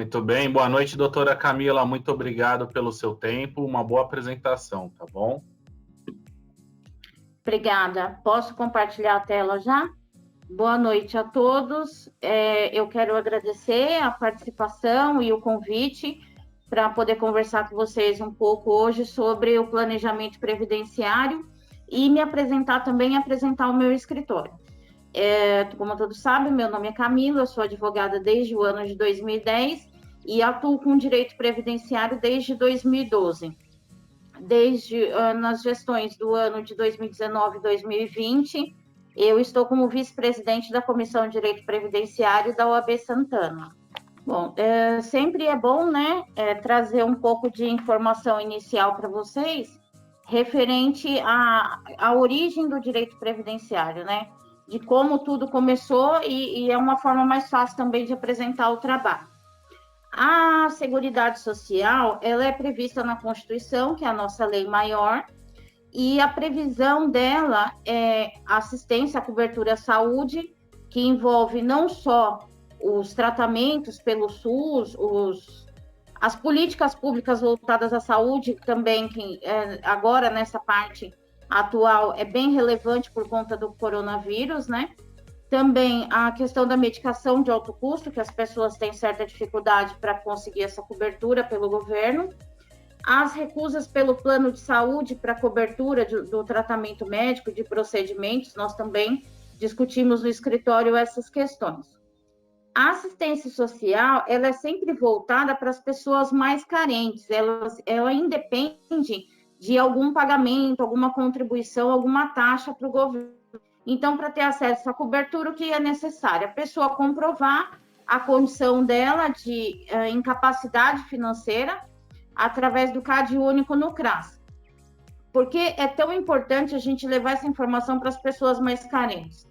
Muito bem, boa noite, doutora Camila, muito obrigado pelo seu tempo, uma boa apresentação, tá bom? Obrigada. Posso compartilhar a tela já? Boa noite a todos. Eu quero agradecer a participação e o convite para poder conversar com vocês um pouco hoje sobre o planejamento previdenciário e me apresentar também, apresentar o meu escritório. Como todos sabem, meu nome é Camila, eu sou advogada desde o ano de 2010 e atuo com direito previdenciário desde 2012. Nas gestões do ano de 2019 e 2020, eu estou como vice-presidente da Comissão de Direito Previdenciário da OAB Santana. Bom, sempre é bom, né, trazer um pouco de informação inicial para vocês, referente à origem do direito previdenciário, né, de como tudo começou e é uma forma mais fácil também de apresentar o trabalho. A Seguridade Social, ela é prevista na Constituição, que é a nossa lei maior, e a previsão dela é assistência à cobertura à saúde, que envolve não só os tratamentos pelo SUS, as políticas públicas voltadas à saúde também, que agora nessa parte atual é bem relevante por conta do coronavírus, né? Também a questão da medicação de alto custo, que as pessoas têm certa dificuldade para conseguir essa cobertura pelo governo. As recusas pelo plano de saúde para cobertura do tratamento médico, de procedimentos, nós também discutimos no escritório essas questões. A assistência social, ela é sempre voltada para as pessoas mais carentes, ela independe de algum pagamento, alguma contribuição, alguma taxa para o governo. Então, para ter acesso à cobertura, o que é necessário? A pessoa comprovar a condição dela de incapacidade financeira através do CAD único no CRAS. Porque é tão importante a gente levar essa informação para as pessoas mais carentes.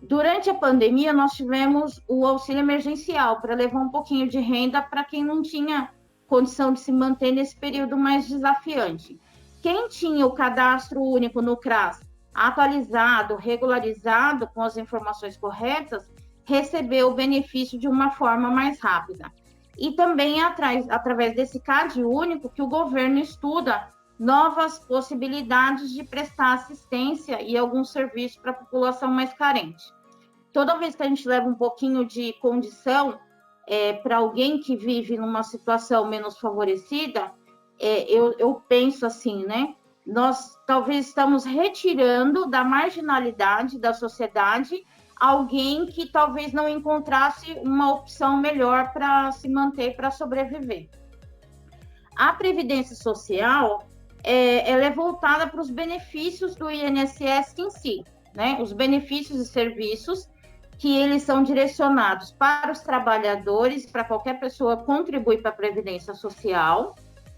Durante a pandemia, nós tivemos o auxílio emergencial para levar um pouquinho de renda para quem não tinha condição de se manter nesse período mais desafiante. Quem tinha o cadastro único no CRAS atualizado, regularizado, com as informações corretas, recebeu o benefício de uma forma mais rápida. E também através desse CAD único que o governo estuda novas possibilidades de prestar assistência e alguns serviços para a população mais carente. Toda vez que a gente leva um pouquinho de condição para alguém que vive numa situação menos favorecida, eu penso assim, né? Nós talvez estamos retirando da marginalidade da sociedade alguém que talvez não encontrasse uma opção melhor para se manter, para sobreviver. A Previdência Social, ela é voltada para os benefícios do INSS em si, né? Os benefícios e serviços que eles são direcionados para os trabalhadores, para qualquer pessoa contribuir para a Previdência Social,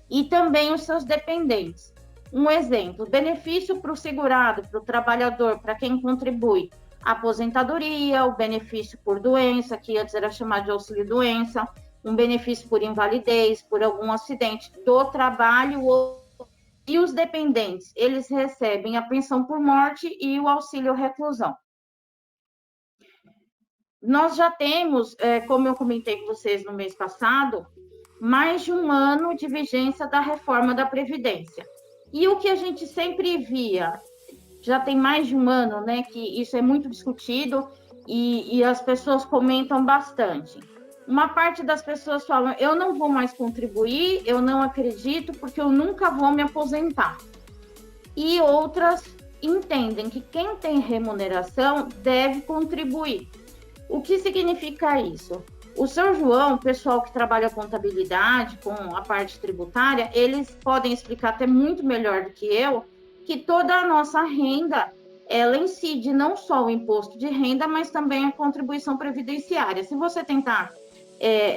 e também os seus dependentes. Um exemplo, benefício para o segurado, para o trabalhador, para quem contribui, aposentadoria, o benefício por doença, que antes era chamado de auxílio-doença, um benefício por invalidez, por algum acidente do trabalho, e os dependentes, eles recebem a pensão por morte e o auxílio-reclusão. Nós já temos, como eu comentei com vocês no mês passado, mais de um ano de vigência da reforma da Previdência. E o que a gente sempre via, já tem mais de um ano, né, que isso é muito discutido e as pessoas comentam bastante. Uma parte das pessoas falam, eu não vou mais contribuir, eu não acredito, porque eu nunca vou me aposentar. E outras entendem que quem tem remuneração deve contribuir. O que significa isso? O Sr. João, o pessoal que trabalha contabilidade, com a parte tributária, eles podem explicar até muito melhor do que eu, que toda a nossa renda, ela incide não só o imposto de renda, mas também a contribuição previdenciária. Se você tentar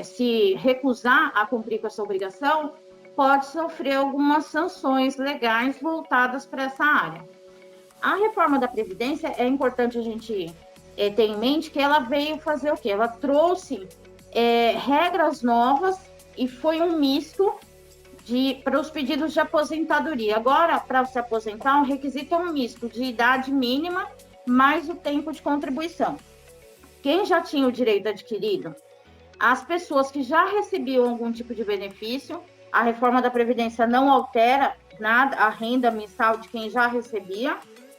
se recusar a cumprir com essa obrigação, pode sofrer algumas sanções legais voltadas para essa área. A reforma da Previdência, é importante a gente ter em mente que ela veio fazer o quê? Ela trouxe regras novas e foi um misto para os pedidos de aposentadoria. Agora, para se aposentar, o requisito é um misto de idade mínima mais o tempo de contribuição. Quem já tinha o direito adquirido as pessoas que já recebiam algum tipo de benefício, a reforma da Previdência não altera nada a renda mensal de quem já recebia,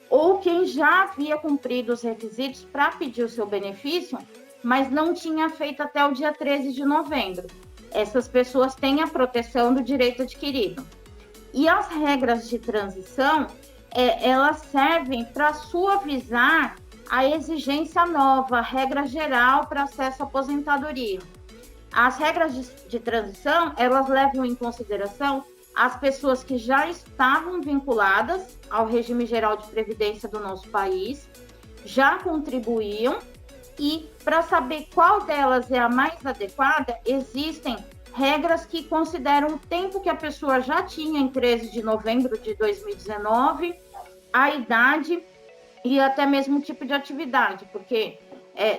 ou quem já havia cumprido os requisitos para pedir o seu benefício, mas não tinha feito até o dia 13 de novembro. Essas pessoas têm a proteção do direito adquirido. E as regras de transição, elas servem para suavizar a exigência nova, a regra geral para acesso à aposentadoria. As regras de transição, elas levam em consideração as pessoas que já estavam vinculadas ao regime geral de previdência do nosso país, já contribuíam, e para saber qual delas é a mais adequada, existem regras que consideram o tempo que a pessoa já tinha em 13 de novembro de 2019, a idade e até mesmo o tipo de atividade, porque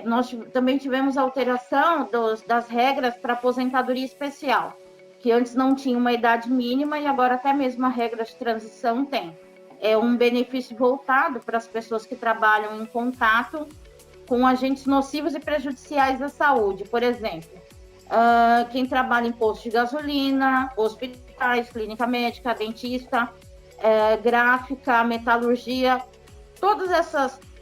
nós também tivemos alteração das regras para aposentadoria especial, que antes não tinha uma idade mínima e agora até mesmo a regra de transição tem. É um benefício voltado para as pessoas que trabalham em contato com agentes nocivos e prejudiciais à saúde, por exemplo, quem trabalha em posto de gasolina, hospitais, clínica médica, dentista, gráfica, metalurgia, todos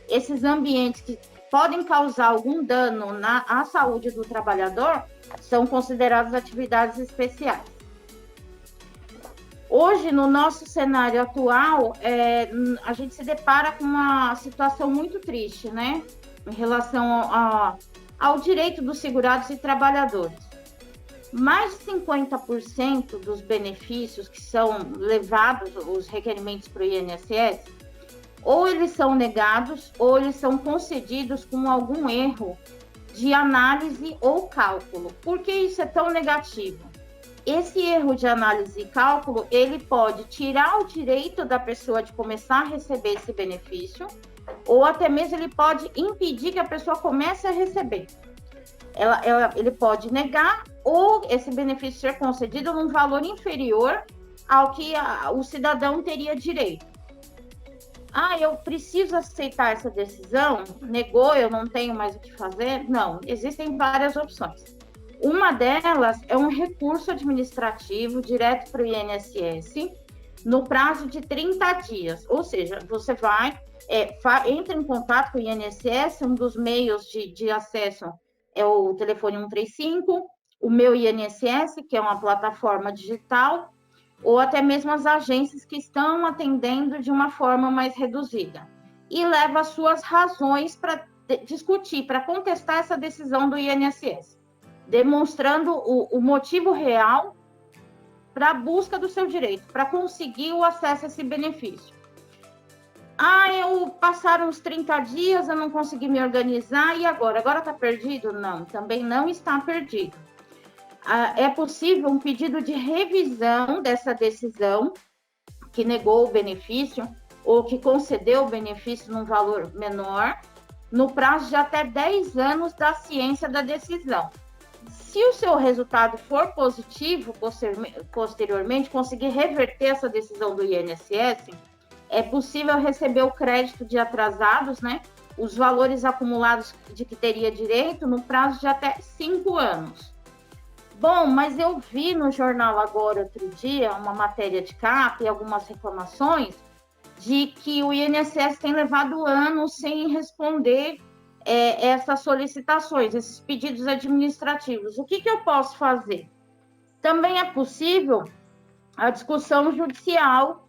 esses ambientes que podem causar algum dano à saúde do trabalhador são considerados atividades especiais. Hoje, no nosso cenário atual, a gente se depara com uma situação muito triste, né? Em relação ao direito dos segurados e trabalhadores. Mais de 50% dos benefícios que são levados, os requerimentos para o INSS, ou eles são negados, ou eles são concedidos com algum erro de análise ou cálculo. Por que isso é tão negativo? Esse erro de análise e cálculo, ele pode tirar o direito da pessoa de começar a receber esse benefício, ou até mesmo ele pode impedir que a pessoa comece a receber. Ele pode negar ou esse benefício ser concedido num valor inferior ao que o cidadão teria direito. Eu preciso aceitar essa decisão? Negou, eu não tenho mais o que fazer? Não, existem várias opções. Uma delas é um recurso administrativo direto para o INSS no prazo de 30 dias, ou seja, você entra em contato com o INSS, um dos meios de acesso é o telefone 135, o Meu INSS, que é uma plataforma digital, ou até mesmo as agências que estão atendendo de uma forma mais reduzida. E leva as suas razões para discutir, para contestar essa decisão do INSS, demonstrando o motivo real para a busca do seu direito, para conseguir o acesso a esse benefício. Passaram os 30 dias, eu não consegui me organizar, e agora? Agora está perdido? Não, também não está perdido. É possível um pedido de revisão dessa decisão que negou o benefício ou que concedeu o benefício num valor menor, no prazo de até 10 anos da ciência da decisão. Se o seu resultado for positivo, posteriormente, conseguir reverter essa decisão do INSS, é possível receber o crédito de atrasados, né? Os valores acumulados de que teria direito no prazo de até 5 anos. Bom, mas eu vi no jornal agora, outro dia, uma matéria de capa e algumas reclamações de que o INSS tem levado anos sem responder essas solicitações, esses pedidos administrativos. O que eu posso fazer? Também é possível a discussão judicial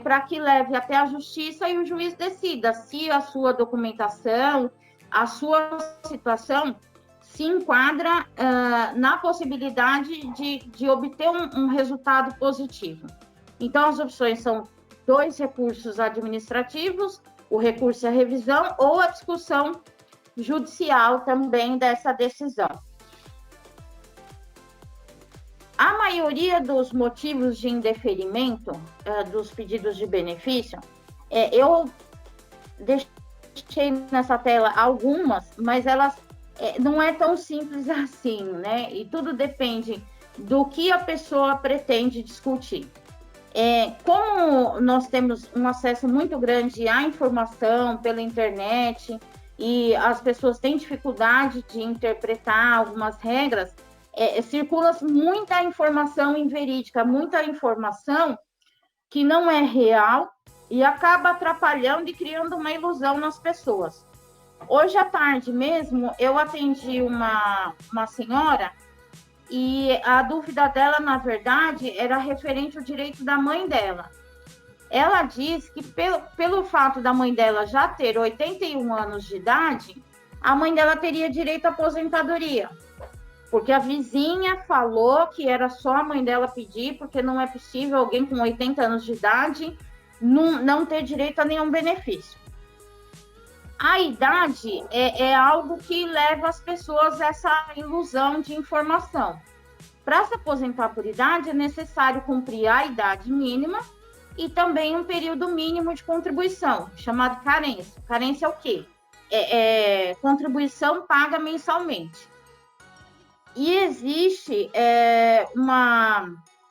para que leve até a justiça e o juiz decida se a sua documentação, a sua situação se enquadra na possibilidade de obter um resultado positivo. Então, as opções são 2 recursos administrativos, o recurso à revisão ou a discussão judicial também dessa decisão. A maioria dos motivos de indeferimento dos pedidos de benefício, eu deixei nessa tela algumas, mas elas não é tão simples assim, né? E tudo depende do que a pessoa pretende discutir. Como nós temos um acesso muito grande à informação pela internet, e as pessoas têm dificuldade de interpretar algumas regras, circula muita informação inverídica, muita informação que não é real e acaba atrapalhando e criando uma ilusão nas pessoas. Hoje à tarde mesmo, eu atendi uma senhora e a dúvida dela, na verdade, era referente ao direito da mãe dela. Ela diz que pelo fato da mãe dela já ter 81 anos de idade, a mãe dela teria direito à aposentadoria. Porque a vizinha falou que era só a mãe dela pedir, porque não é possível alguém com 80 anos de idade não ter direito a nenhum benefício. A idade é algo que leva as pessoas a essa ilusão de informação. Para se aposentar por idade, é necessário cumprir a idade mínima e também um período mínimo de contribuição, chamado carência. Carência é o quê? Contribuição paga mensalmente. E existe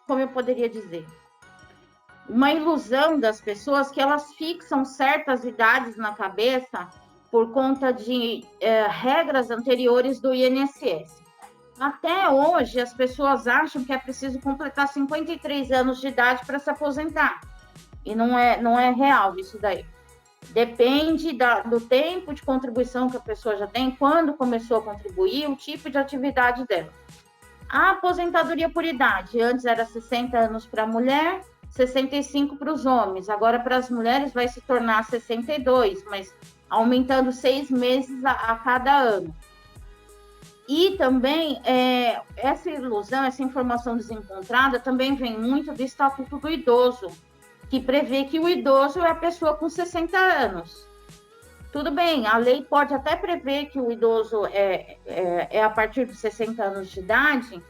como eu poderia dizer, uma ilusão das pessoas que elas fixam certas idades na cabeça por conta de regras anteriores do INSS. Até hoje, as pessoas acham que é preciso completar 53 anos de idade para se aposentar. E não é real isso daí. Depende do tempo de contribuição que a pessoa já tem, quando começou a contribuir, o tipo de atividade dela. A aposentadoria por idade, antes era 60 anos para a mulher, 65 para os homens. Agora, para as mulheres, vai se tornar 62, mas aumentando 6 meses a cada ano. E também, essa ilusão, essa informação desencontrada, também vem muito do Estatuto do Idoso, que prevê que o idoso é a pessoa com 60 anos. Tudo bem, a lei pode até prever que o idoso é a partir de 60 anos de idade,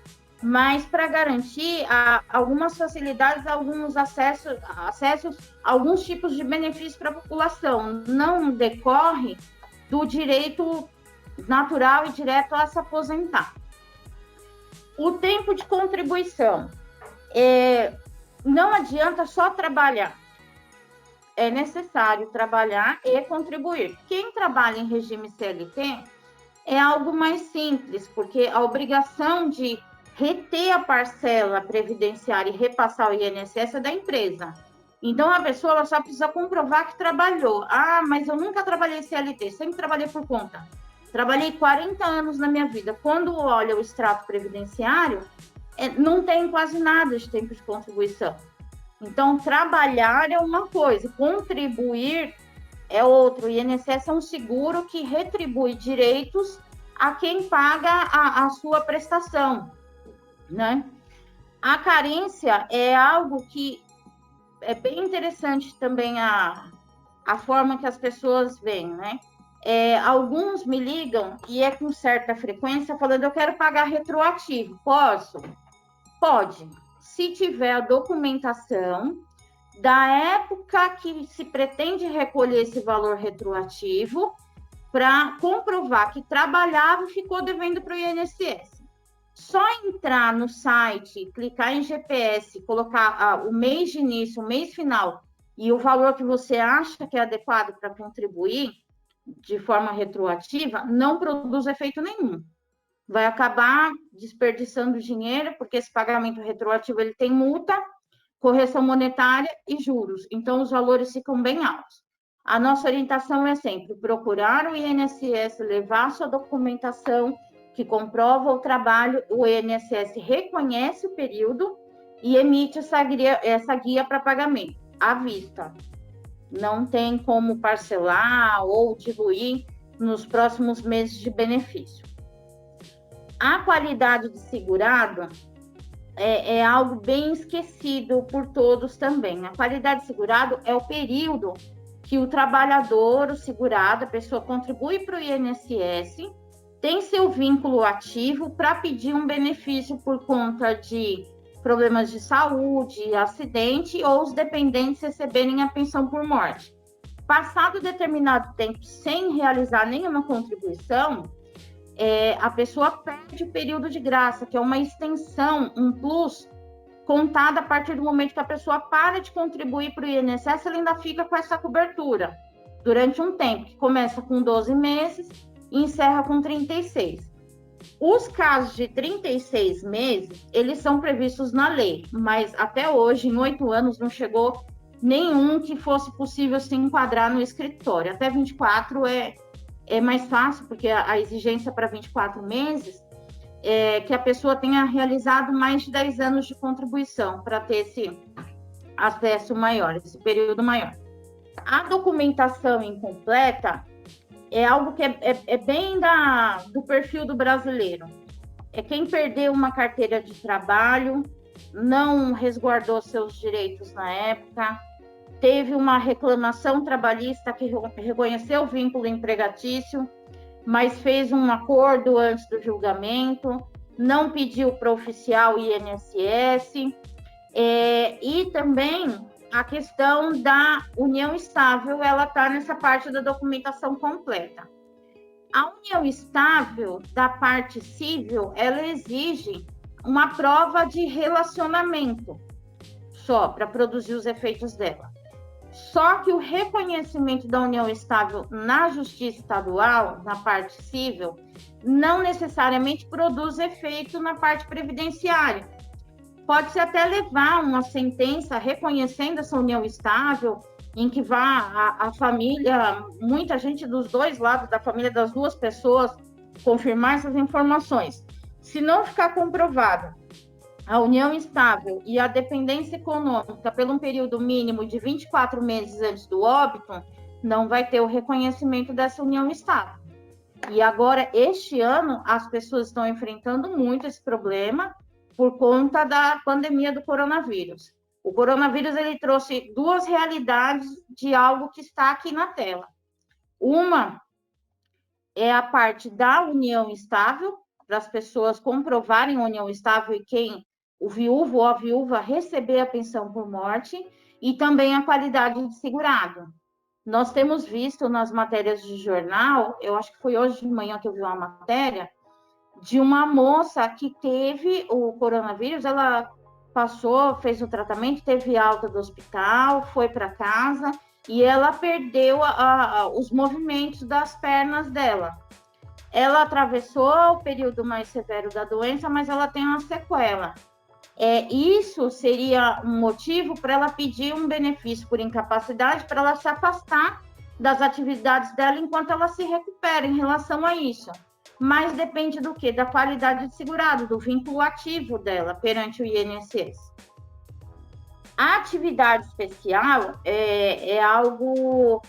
mas para garantir algumas facilidades, alguns acessos, alguns tipos de benefícios para a população, não decorre do direito natural e direto a se aposentar. O tempo de contribuição. Não adianta só trabalhar. É necessário trabalhar e contribuir. Quem trabalha em regime CLT é algo mais simples, porque a obrigação de reter a parcela previdenciária e repassar o INSS é da empresa. Então, a pessoa ela só precisa comprovar que trabalhou. Ah, mas eu nunca trabalhei CLT, sempre trabalhei por conta. Trabalhei 40 anos na minha vida. Quando olha o extrato previdenciário, não tem quase nada de tempo de contribuição. Então, trabalhar é uma coisa, contribuir é outro. O INSS é um seguro que retribui direitos a quem paga a sua prestação, né? A carência é algo que é bem interessante também a forma que as pessoas veem, né? Alguns me ligam, e com certa frequência, falando, eu quero pagar retroativo. Posso? Pode, se tiver a documentação da época que se pretende recolher esse valor retroativo para comprovar que trabalhava e ficou devendo para o INSS. Só entrar no site, clicar em GPS, colocar o mês de início, o mês final e o valor que você acha que é adequado para contribuir de forma retroativa, não produz efeito nenhum. Vai acabar desperdiçando dinheiro, porque esse pagamento retroativo ele tem multa, correção monetária e juros. Então, os valores ficam bem altos. A nossa orientação é sempre procurar o INSS, levar sua documentação que comprova o trabalho, o INSS reconhece o período e emite essa guia para pagamento, à vista. Não tem como parcelar ou diluir nos próximos meses de benefício. A qualidade de segurado é algo bem esquecido por todos também. A qualidade de segurado é o período que o trabalhador, o segurado, a pessoa contribui para o INSS, tem seu vínculo ativo para pedir um benefício por conta de problemas de saúde, acidente ou os dependentes receberem a pensão por morte. Passado determinado tempo sem realizar nenhuma contribuição, a pessoa perde o período de graça, que é uma extensão, um plus, contada a partir do momento que a pessoa para de contribuir para o INSS, ela ainda fica com essa cobertura. durante um tempo, que começa com 12 meses e encerra com 36. Os casos de 36 meses, eles são previstos na lei, mas até hoje, em 8 anos, não chegou nenhum que fosse possível se enquadrar no escritório. Até 24 é mais fácil, porque a exigência para 24 meses é que a pessoa tenha realizado mais de 10 anos de contribuição para ter esse acesso maior, esse período maior. A documentação incompleta é algo que é bem do perfil do brasileiro. É quem perdeu uma carteira de trabalho, não resguardou seus direitos na época, teve uma reclamação trabalhista que reconheceu o vínculo empregatício, mas fez um acordo antes do julgamento, não pediu para o oficial INSS, e também a questão da união estável, ela está nessa parte da documentação completa. A união estável da parte civil, ela exige uma prova de relacionamento só para produzir os efeitos dela. Só que o reconhecimento da união estável na justiça estadual, na parte civil, não necessariamente produz efeito na parte previdenciária. Pode-se até levar uma sentença reconhecendo essa união estável, em que vá a família, muita gente dos dois lados da família das duas pessoas, confirmar essas informações. Se não ficar comprovado a união estável e a dependência econômica pelo um período mínimo de 24 meses antes do óbito, não vai ter o reconhecimento dessa união estável. E agora, este ano, as pessoas estão enfrentando muito esse problema por conta da pandemia do coronavírus. O coronavírus, ele trouxe duas realidades de algo que está aqui na tela. Uma é a parte da união estável, para as pessoas comprovarem a união estável e quem, o viúvo ou a viúva, receber a pensão por morte, e também a qualidade de segurado. Nós temos visto nas matérias de jornal, eu acho que foi hoje de manhã que eu vi uma matéria, de uma moça que teve o coronavírus, ela passou, fez o tratamento, teve alta do hospital, foi para casa e ela perdeu os movimentos das pernas dela. Ela atravessou o período mais severo da doença, mas ela tem uma sequela. Isso seria um motivo para ela pedir um benefício por incapacidade, para ela se afastar das atividades dela enquanto ela se recupera em relação a isso. Mas depende do quê? Da qualidade de segurado, do vínculo ativo dela perante o INSS. A atividade especial é algo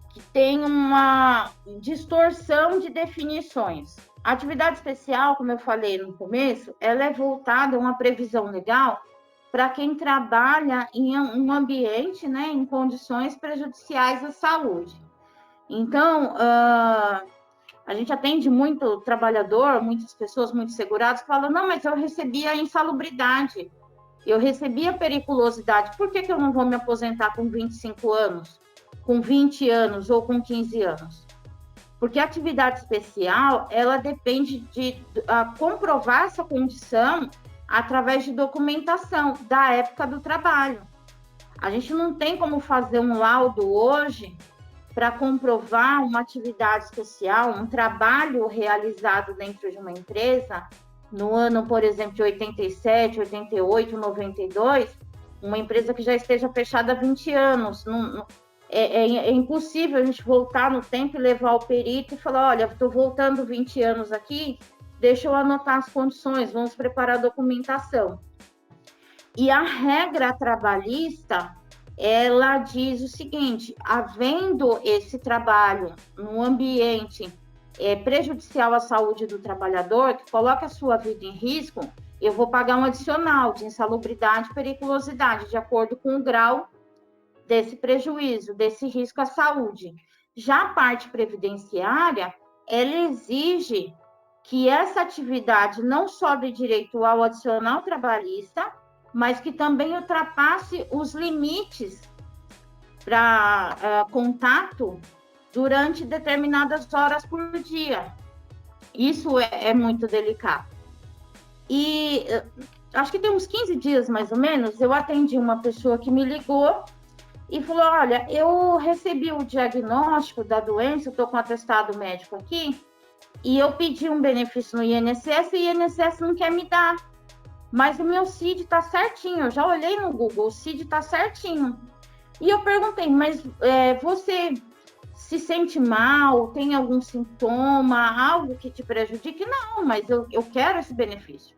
que tem uma distorção de definições. A atividade especial, como eu falei no começo, ela é voltada a uma previsão legal para quem trabalha em um ambiente, né, em condições prejudiciais à saúde. Então, a gente atende muito trabalhador, muitas pessoas muito seguradas, que falam, não, mas eu recebi a insalubridade, eu recebi a periculosidade, por que eu não vou me aposentar com 25 anos, com 20 anos ou com 15 anos? Porque a atividade especial, ela depende de comprovar essa condição através de documentação da época do trabalho. A gente não tem como fazer um laudo hoje para comprovar uma atividade especial, um trabalho realizado dentro de uma empresa, no ano, por exemplo, de 87, 88, 92, uma empresa que já esteja fechada há 20 anos. É impossível a gente voltar no tempo e levar o perito e falar, olha, estou voltando 20 anos aqui, deixa eu anotar as condições, vamos preparar a documentação. E a regra trabalhista, ela diz o seguinte, havendo esse trabalho num ambiente prejudicial à saúde do trabalhador, que coloca a sua vida em risco, eu vou pagar um adicional de insalubridade e periculosidade, de acordo com o grau desse prejuízo, desse risco à saúde. Já a parte previdenciária, ela exige que essa atividade não só dê direito ao adicional trabalhista, mas que também ultrapasse os limites para contato durante determinadas horas por dia. Isso é muito delicado. E acho que tem uns 15 dias, mais ou menos, eu atendi uma pessoa que me ligou e falou: olha, eu recebi o diagnóstico da doença, estou com atestado médico aqui, e eu pedi um benefício no INSS e o INSS não quer me dar. Mas o meu CID está certinho, eu já olhei no Google, o CID está certinho. E eu perguntei, mas você se sente mal, tem algum sintoma, algo que te prejudique? Não, mas eu quero esse benefício.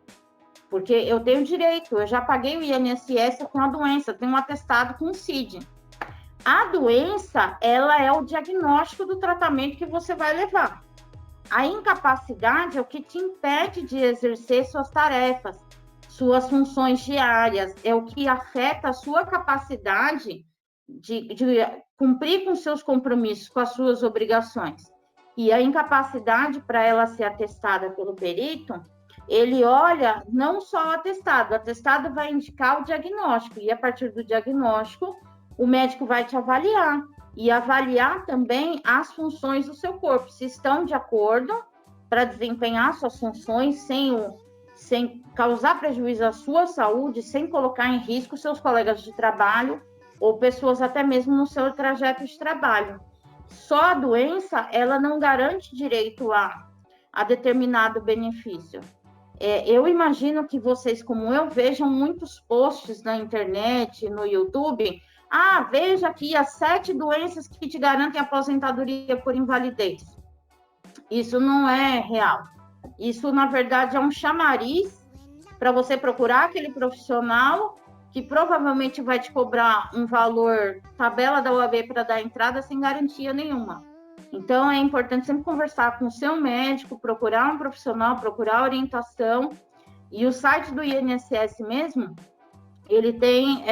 Porque eu tenho direito, eu já paguei o INSS com a doença, tenho um atestado com o CID. A doença, ela é o diagnóstico do tratamento que você vai levar. A incapacidade é o que te impede de exercer suas tarefas, suas funções diárias, é o que afeta a sua capacidade de cumprir com seus compromissos, com as suas obrigações. E a incapacidade, para ela ser atestada pelo perito, ele olha não só o atestado vai indicar o diagnóstico, e a partir do diagnóstico, o médico vai te avaliar, e avaliar também as funções do seu corpo, se estão de acordo para desempenhar suas funções sem causar prejuízo à sua saúde, sem colocar em risco seus colegas de trabalho ou pessoas até mesmo no seu trajeto de trabalho. Só a doença, ela não garante direito a determinado benefício. Eu imagino que vocês, como eu, vejam muitos posts na internet, no YouTube. Veja aqui as 7 doenças que te garantem aposentadoria por invalidez. Isso não é real. Isso, na verdade, é um chamariz para você procurar aquele profissional que provavelmente vai te cobrar um valor tabela da OAB para dar entrada sem garantia nenhuma. Então, é importante sempre conversar com o seu médico, procurar um profissional, procurar orientação. E o site do INSS mesmo, ele tem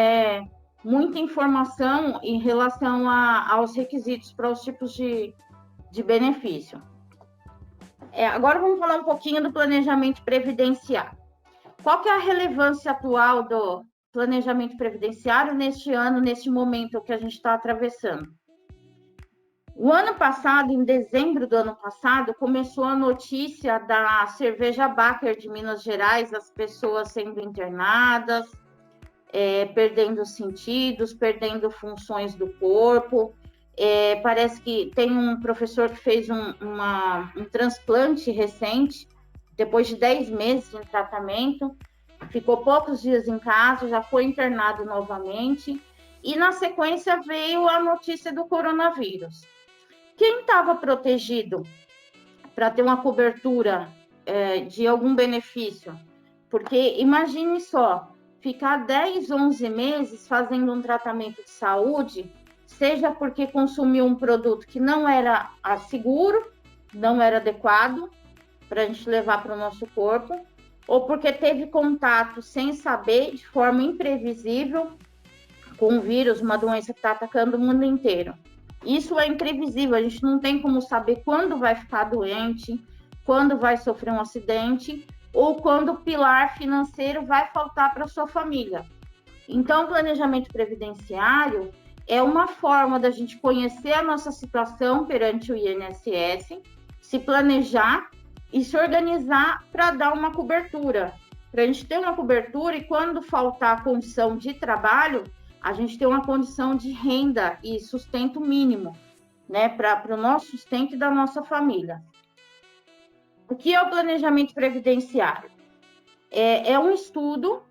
muita informação em relação aos requisitos para os tipos de benefício. Agora vamos falar um pouquinho do planejamento previdenciário. Qual que é a relevância atual do planejamento previdenciário neste ano, neste momento que a gente está atravessando? O ano passado, em dezembro do ano passado, começou a notícia da cerveja Baker de Minas Gerais, as pessoas sendo internadas, perdendo sentidos, perdendo funções do corpo. Parece que tem um professor que fez um transplante recente, depois de 10 meses de tratamento, ficou poucos dias em casa, já foi internado novamente, e na sequência veio a notícia do coronavírus. Quem estava protegido para ter uma cobertura de algum benefício? Porque imagine só, ficar 10, 11 meses fazendo um tratamento de saúde, seja porque consumiu um produto que não era seguro, não era adequado para a gente levar para o nosso corpo, ou porque teve contato sem saber, de forma imprevisível, com um vírus, uma doença que está atacando o mundo inteiro. Isso é imprevisível, a gente não tem como saber quando vai ficar doente, quando vai sofrer um acidente, ou quando o pilar financeiro vai faltar para a sua família. Então, o planejamento previdenciário é uma forma da gente conhecer a nossa situação perante o INSS, se planejar e se organizar para dar uma cobertura. Para a gente ter uma cobertura e quando faltar a condição de trabalho, a gente ter uma condição de renda e sustento mínimo, né, para o nosso sustento e da nossa família. O que é o planejamento previdenciário? É um estudo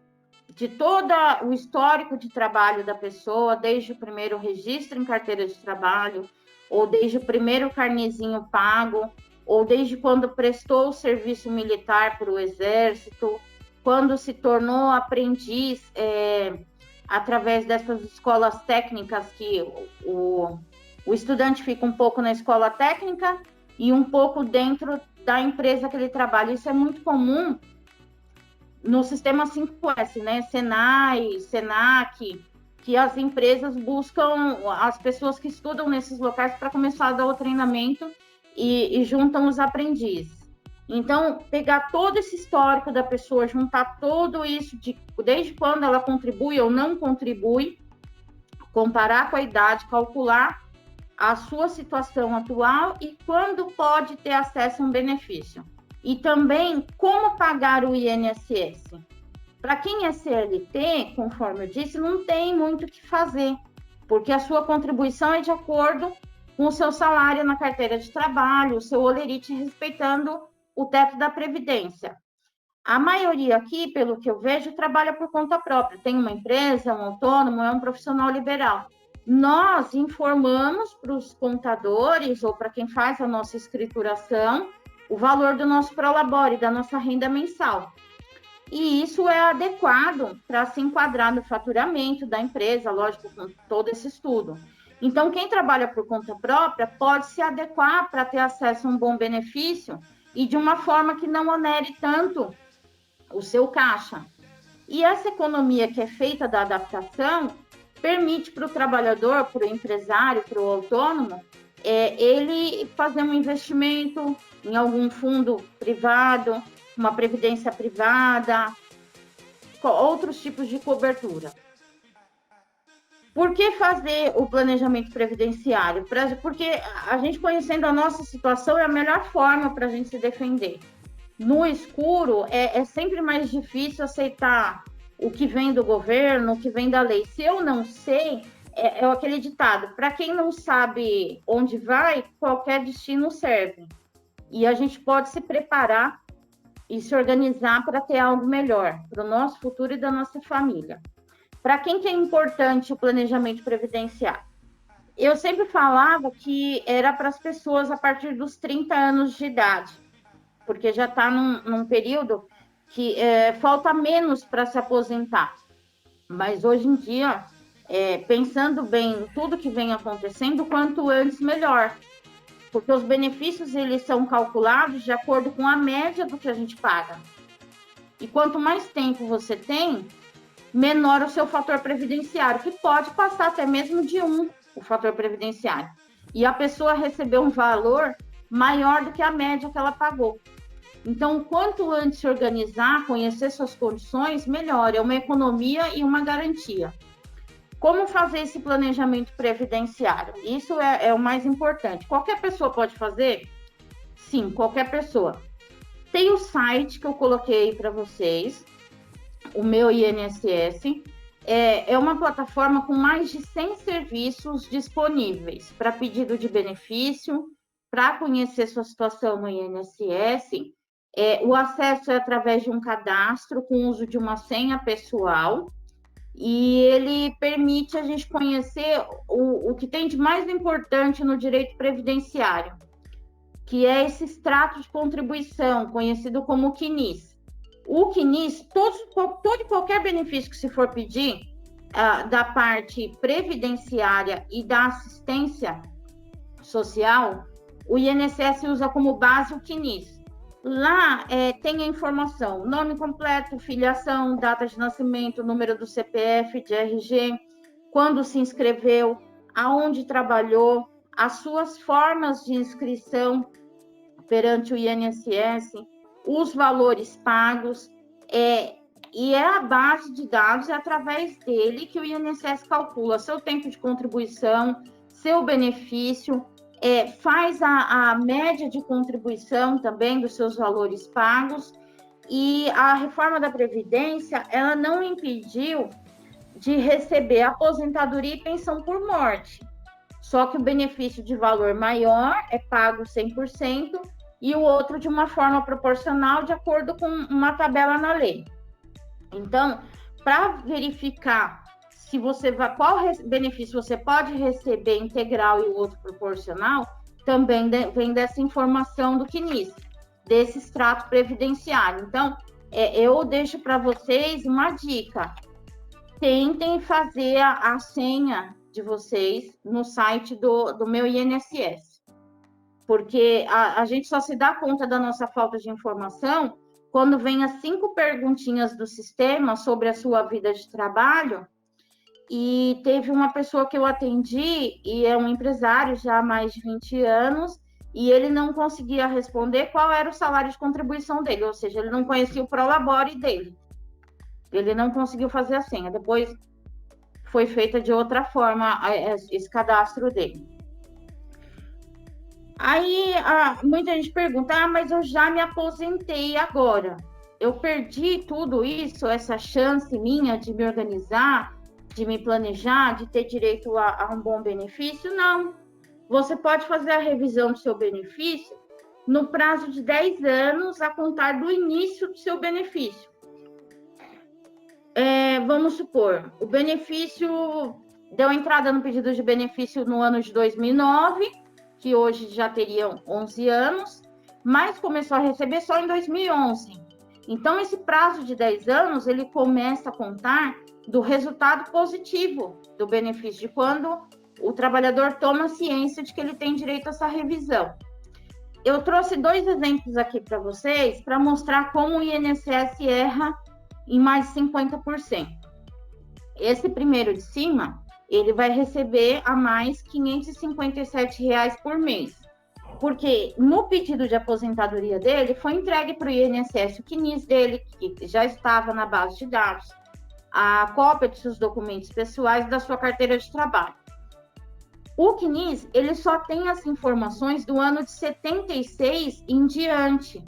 de todo o histórico de trabalho da pessoa, desde o primeiro registro em carteira de trabalho, ou desde o primeiro carnezinho pago, ou desde quando prestou o serviço militar para o Exército, quando se tornou aprendiz através dessas escolas técnicas que o estudante fica um pouco na escola técnica e um pouco dentro da empresa que ele trabalha. Isso é muito comum no sistema 5S, né? Senai, Senac, que as empresas buscam as pessoas que estudam nesses locais para começar a dar o treinamento e juntam os aprendizes. Então, pegar todo esse histórico da pessoa, juntar tudo isso, desde quando ela contribui ou não contribui, comparar com a idade, calcular a sua situação atual e quando pode ter acesso a um benefício. E também como pagar o INSS. Para quem é CLT, conforme eu disse, não tem muito o que fazer, porque a sua contribuição é de acordo com o seu salário na carteira de trabalho, o seu holerite respeitando o teto da Previdência. A maioria aqui, pelo que eu vejo, trabalha por conta própria. Tem uma empresa, um autônomo, é um profissional liberal. Nós informamos para os contadores ou para quem faz a nossa escrituração o valor do nosso prolabore, da nossa renda mensal. E isso é adequado para se enquadrar no faturamento da empresa, lógico, com todo esse estudo. Então, quem trabalha por conta própria pode se adequar para ter acesso a um bom benefício e de uma forma que não onere tanto o seu caixa. E essa economia que é feita da adaptação permite para o trabalhador, para o empresário, para o autônomo, ele fazer um investimento em algum fundo privado, uma previdência privada, outros tipos de cobertura. Por que fazer o planejamento previdenciário? Porque a gente conhecendo a nossa situação é a melhor forma para a gente se defender. No escuro, é sempre mais difícil aceitar o que vem do governo, o que vem da lei. Se eu não sei, é aquele ditado, para quem não sabe onde vai, qualquer destino serve. E a gente pode se preparar e se organizar para ter algo melhor, para o nosso futuro e da nossa família. Para quem que é importante o planejamento previdenciário? Eu sempre falava que era para as pessoas a partir dos 30 anos de idade, porque já está num período que falta menos para se aposentar. Mas hoje em dia, pensando bem em tudo que vem acontecendo, quanto antes melhor, porque os benefícios eles são calculados de acordo com a média do que a gente paga. E quanto mais tempo você tem, menor o seu fator previdenciário, que pode passar até mesmo de 1, o fator previdenciário. E a pessoa recebeu um valor maior do que a média que ela pagou. Então, quanto antes se organizar, conhecer suas condições, melhor. É uma economia e uma garantia. Como fazer esse planejamento previdenciário? Isso é o mais importante. Qualquer pessoa pode fazer? Sim, qualquer pessoa. Tem o site que eu coloquei para vocês, o meu INSS. É uma plataforma com mais de 100 serviços disponíveis para pedido de benefício, para conhecer sua situação no INSS. O acesso é através de um cadastro com uso de uma senha pessoal e ele permite a gente conhecer o que tem de mais importante no direito previdenciário, que é esse extrato de contribuição, conhecido como CNIS. O CNIS, todo e qualquer benefício que se for pedir da parte previdenciária e da assistência social, o INSS usa como base o CNIS. Lá tem a informação, nome completo, filiação, data de nascimento, número do CPF, de RG, quando se inscreveu, aonde trabalhou, as suas formas de inscrição perante o INSS, os valores pagos, e é a base de dados, é através dele que o INSS calcula seu tempo de contribuição, seu benefício, faz a média de contribuição também dos seus valores pagos, e a reforma da Previdência, ela não impediu de receber aposentadoria e pensão por morte, só que o benefício de valor maior é pago 100% e o outro de uma forma proporcional, de acordo com uma tabela na lei. Então, para verificar se você vai, qual benefício você pode receber integral e o outro proporcional, também vem dessa informação do CNIS, desse extrato previdenciário. Então, eu deixo para vocês uma dica: tentem fazer a senha de vocês no site do meu INSS, porque a gente só se dá conta da nossa falta de informação quando vem as 5 perguntinhas do sistema sobre a sua vida de trabalho. E teve uma pessoa que eu atendi, e é um empresário já há mais de 20 anos, e ele não conseguia responder qual era o salário de contribuição dele, ou seja, ele não conhecia o prolabore dele. Ele não conseguiu fazer a senha. Depois foi feita de outra forma esse cadastro dele. Aí muita gente pergunta, mas eu já me aposentei agora. Eu perdi tudo isso, essa chance minha de me organizar, de me planejar, de ter direito a um bom benefício? Não. Você pode fazer a revisão do seu benefício no prazo de 10 anos a contar do início do seu benefício. Vamos supor, o benefício deu entrada no pedido de benefício no ano de 2009, que hoje já teriam 11 anos, mas começou a receber só em 2011. Então, esse prazo de 10 anos, ele começa a contar do resultado positivo do benefício, de quando o trabalhador toma ciência de que ele tem direito a essa revisão. Eu trouxe 2 exemplos aqui para vocês, para mostrar como o INSS erra em mais de 50%. Esse primeiro de cima, ele vai receber a mais R$ 557 por mês, porque no pedido de aposentadoria dele, foi entregue para o INSS o CNIS dele, que já estava na base de dados, a cópia de seus documentos pessoais da sua carteira de trabalho. O CNIS, ele só tem as informações do ano de 76 em diante.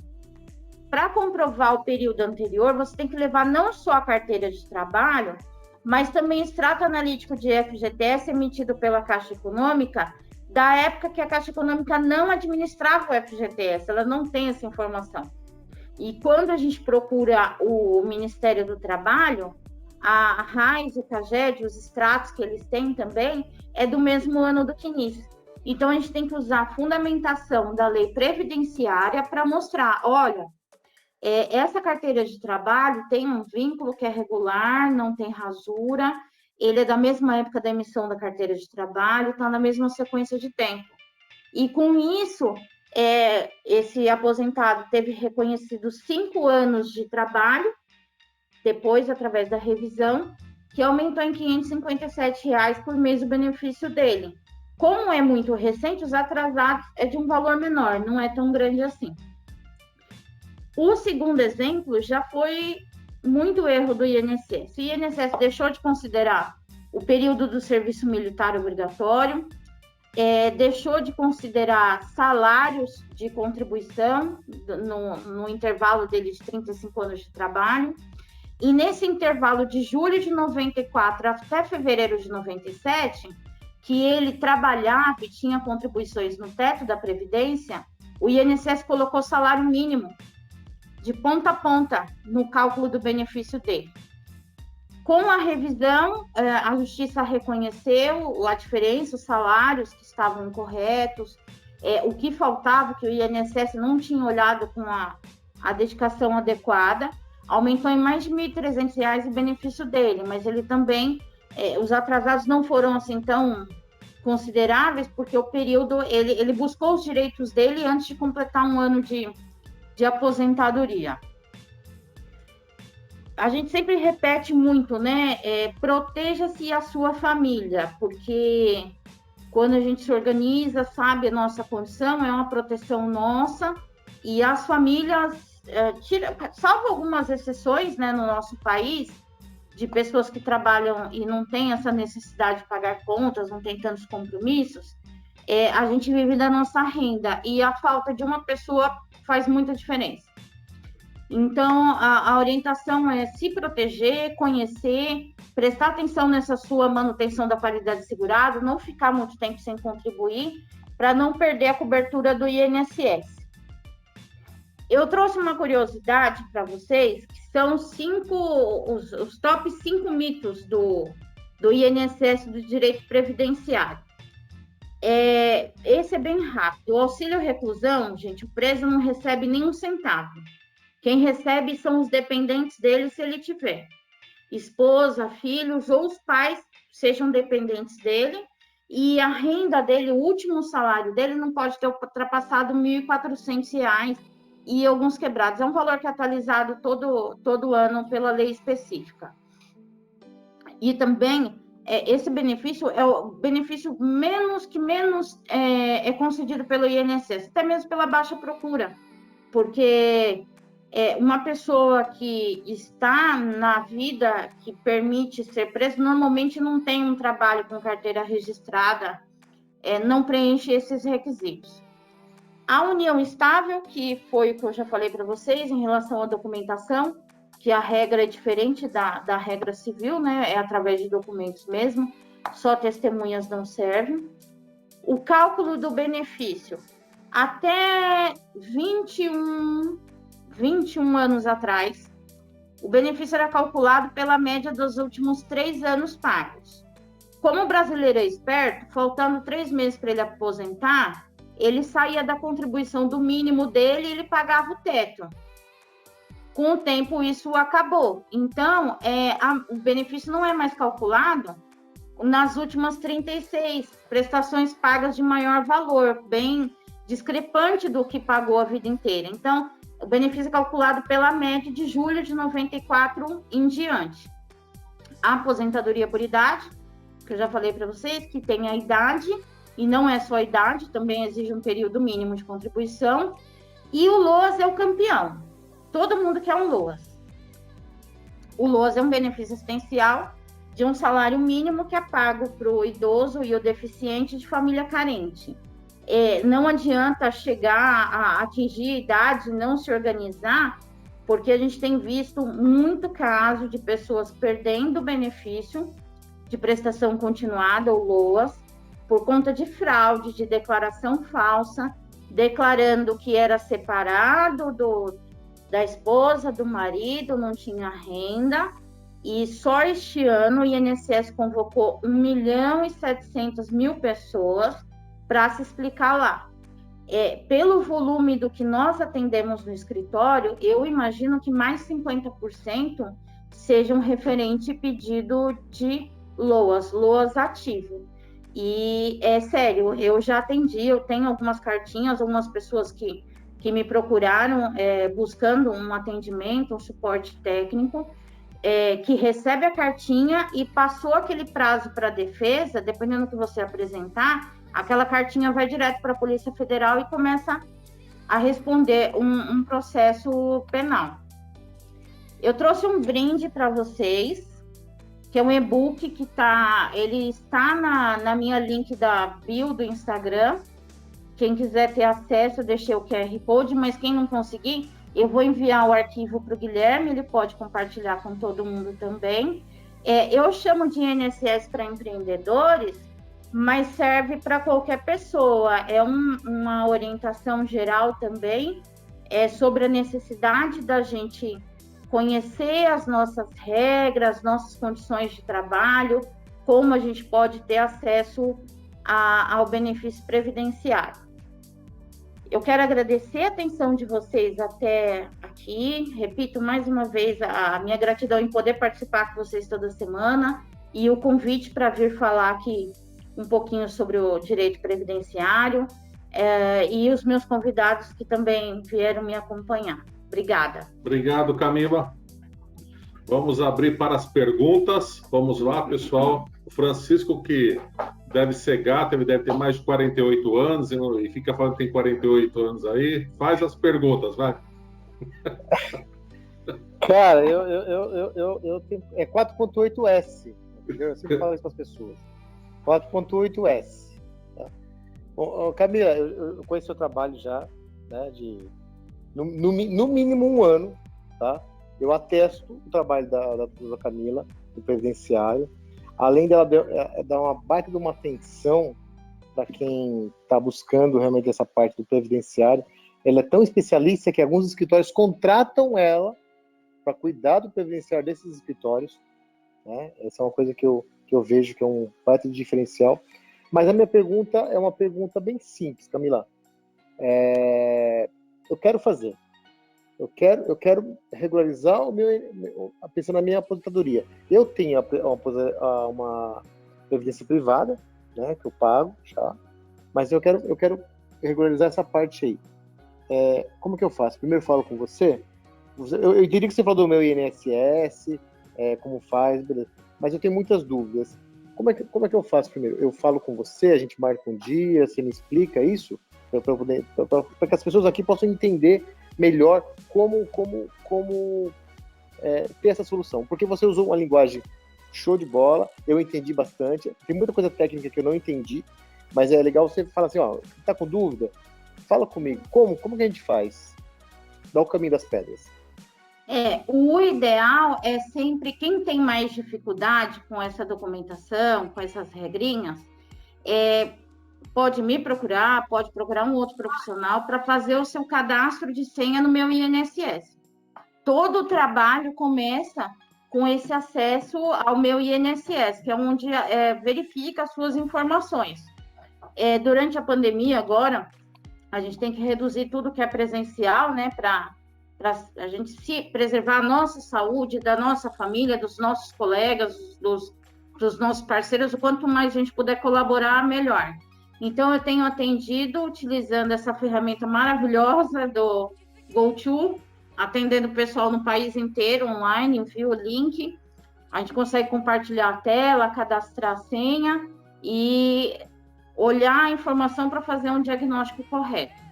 Para comprovar o período anterior, você tem que levar não só a carteira de trabalho, mas também extrato analítico de FGTS emitido pela Caixa Econômica, da época que a Caixa Econômica não administrava o FGTS, ela não tem essa informação. E quando a gente procura o Ministério do Trabalho, a RAIS, o CAGED, os extratos que eles têm também, é do mesmo ano do CNIS. Então, a gente tem que usar a fundamentação da lei previdenciária para mostrar, olha, essa carteira de trabalho tem um vínculo que é regular, não tem rasura, ele é da mesma época da emissão da carteira de trabalho, está na mesma sequência de tempo. E com isso, esse aposentado teve reconhecido 5 anos de trabalho, depois, através da revisão, que aumentou em R$ 557 por mês o benefício dele. Como é muito recente, os atrasados é de um valor menor, não é tão grande assim. O segundo exemplo já foi muito erro do INSS. O INSS deixou de considerar o período do serviço militar obrigatório, deixou de considerar salários de contribuição no intervalo dele de 35 anos de trabalho. E nesse intervalo de julho de 94 até fevereiro de 97, que ele trabalhava e tinha contribuições no teto da Previdência, o INSS colocou salário mínimo de ponta a ponta no cálculo do benefício dele. Com a revisão, a Justiça reconheceu a diferença, os salários que estavam incorretos, o que faltava, que o INSS não tinha olhado com a dedicação adequada, aumentou em mais de R$ 1.300 o benefício dele, mas ele também, os atrasados não foram assim tão consideráveis, porque o período, ele buscou os direitos dele antes de completar um ano de aposentadoria. A gente sempre repete muito, né? Proteja-se a sua família, porque quando a gente se organiza, sabe a nossa condição, é uma proteção nossa, e as famílias, salvo algumas exceções, né, no nosso país, de pessoas que trabalham e não têm essa necessidade de pagar contas, não tem tantos compromissos, a gente vive da nossa renda, e a falta de uma pessoa faz muita diferença. Então, a orientação é se proteger, conhecer, prestar atenção nessa sua manutenção da qualidade segurada, não ficar muito tempo sem contribuir, para não perder a cobertura do INSS. Eu trouxe uma curiosidade para vocês, que são os top 5 mitos do INSS, do direito previdenciário. Esse é bem rápido. O auxílio reclusão, gente, o preso não recebe nenhum centavo. Quem recebe são os dependentes dele, se ele tiver. Esposa, filhos ou os pais sejam dependentes dele. E a renda dele, o último salário dele, não pode ter ultrapassado R$ 1.400 e alguns quebrados. É um valor que é atualizado todo ano pela lei específica. E também, esse benefício é o benefício que menos é concedido pelo INSS, até mesmo pela baixa procura, porque uma pessoa que está na vida que permite ser preso, normalmente não tem um trabalho com carteira registrada, não preenche esses requisitos. A união estável, que foi o que eu já falei para vocês em relação à documentação, que a regra é diferente da regra civil, né? É através de documentos mesmo, só testemunhas não servem. O cálculo do benefício. Até 21 anos atrás, o benefício era calculado pela média dos últimos 3 anos pagos. Como o brasileiro é esperto, faltando 3 meses para ele aposentar, ele saía da contribuição do mínimo dele e ele pagava o teto. Com o tempo, isso acabou. Então, o benefício não é mais calculado nas últimas 36 prestações pagas de maior valor, bem discrepante do que pagou a vida inteira. Então, o benefício é calculado pela média de julho de 94 em diante. A aposentadoria por idade, que eu já falei para vocês, que tem a idade, e não é só a idade, também exige um período mínimo de contribuição. E o LOAS é o campeão. Todo mundo quer um LOAS. O LOAS é um benefício assistencial de um salário mínimo que é pago para o idoso e o deficiente de família carente. Não adianta chegar a atingir a idade e não se organizar, porque a gente tem visto muito caso de pessoas perdendo o benefício de prestação continuada, ou LOAS, por conta de fraude, de declaração falsa, declarando que era separado da esposa, do marido, não tinha renda, e só este ano o INSS convocou 1.700.000 pessoas para se explicar lá. Pelo volume do que nós atendemos no escritório, eu imagino que mais 50% sejam referente pedido de LOAS ativo. E é sério, eu já atendi, eu tenho algumas cartinhas, algumas pessoas que me procuraram buscando um atendimento, um suporte técnico, que recebe a cartinha e passou aquele prazo para a defesa, dependendo do que você apresentar, aquela cartinha vai direto para a Polícia Federal e começa a responder um processo penal. Eu trouxe um brinde para vocês, que é um e-book que ele está na minha link da bio do Instagram. Quem quiser ter acesso, eu deixei o QR Code, mas quem não conseguir, eu vou enviar o arquivo para o Guilherme, ele pode compartilhar com todo mundo também. Eu chamo de INSS para empreendedores, mas serve para qualquer pessoa. É uma orientação geral também, sobre a necessidade da gente conhecer as nossas regras, nossas condições de trabalho, como a gente pode ter acesso ao benefício previdenciário. Eu quero agradecer a atenção de vocês até aqui. Repito mais uma vez a minha gratidão em poder participar com vocês toda semana e o convite para vir falar aqui um pouquinho sobre o direito previdenciário, e os meus convidados que também vieram me acompanhar. Obrigada. Obrigado, Camila. Vamos abrir para as perguntas. Vamos lá, pessoal. O Francisco, que deve ser gato, ele deve ter mais de 48 anos e fica falando que tem 48 anos aí. Faz as perguntas, vai. Cara, eu tenho... É 4.8S. Eu sempre falo isso para as pessoas. 4.8S. Tá? Bom, Camila, eu conheço o seu trabalho já, né, no mínimo 1 ano, tá? Eu atesto o trabalho da Camila, do Previdenciário, além dela dar uma baita de uma atenção para quem está buscando realmente essa parte do Previdenciário. Ela é tão especialista que alguns escritórios contratam ela para cuidar do Previdenciário desses escritórios, né? Essa é uma coisa que eu vejo que é um baita de diferencial. Mas a minha pergunta é uma pergunta bem simples, Camila. Eu quero regularizar pensando na minha aposentadoria. Eu tenho uma previdência privada, né, que eu pago já, mas eu quero regularizar essa parte aí. Como que eu faço? Primeiro eu falo com você. Eu diria que você falou do meu INSS, como faz, beleza. Mas eu tenho muitas dúvidas. Como é que eu faço primeiro? Eu falo com você, a gente marca um dia, você me explica isso, para que as pessoas aqui possam entender melhor como ter essa solução. Porque você usou uma linguagem show de bola, eu entendi bastante, tem muita coisa técnica que eu não entendi, mas é legal você falar assim, ó, tá com dúvida? Fala comigo, como que a gente faz? Dá o caminho das pedras. O ideal é sempre quem tem mais dificuldade com essa documentação, com essas regrinhas, pode me procurar, pode procurar um outro profissional para fazer o seu cadastro de senha no meu INSS. Todo o trabalho começa com esse acesso ao meu INSS, que é onde verifica as suas informações. Durante a pandemia agora, a gente tem que reduzir tudo que é presencial, né, para a gente se preservar a nossa saúde, da nossa família, dos nossos colegas, dos nossos parceiros, o quanto mais a gente puder colaborar, melhor. Então, eu tenho atendido utilizando essa ferramenta maravilhosa do GoTo, atendendo o pessoal no país inteiro, online, envio o link, a gente consegue compartilhar a tela, cadastrar a senha e olhar a informação para fazer um diagnóstico correto.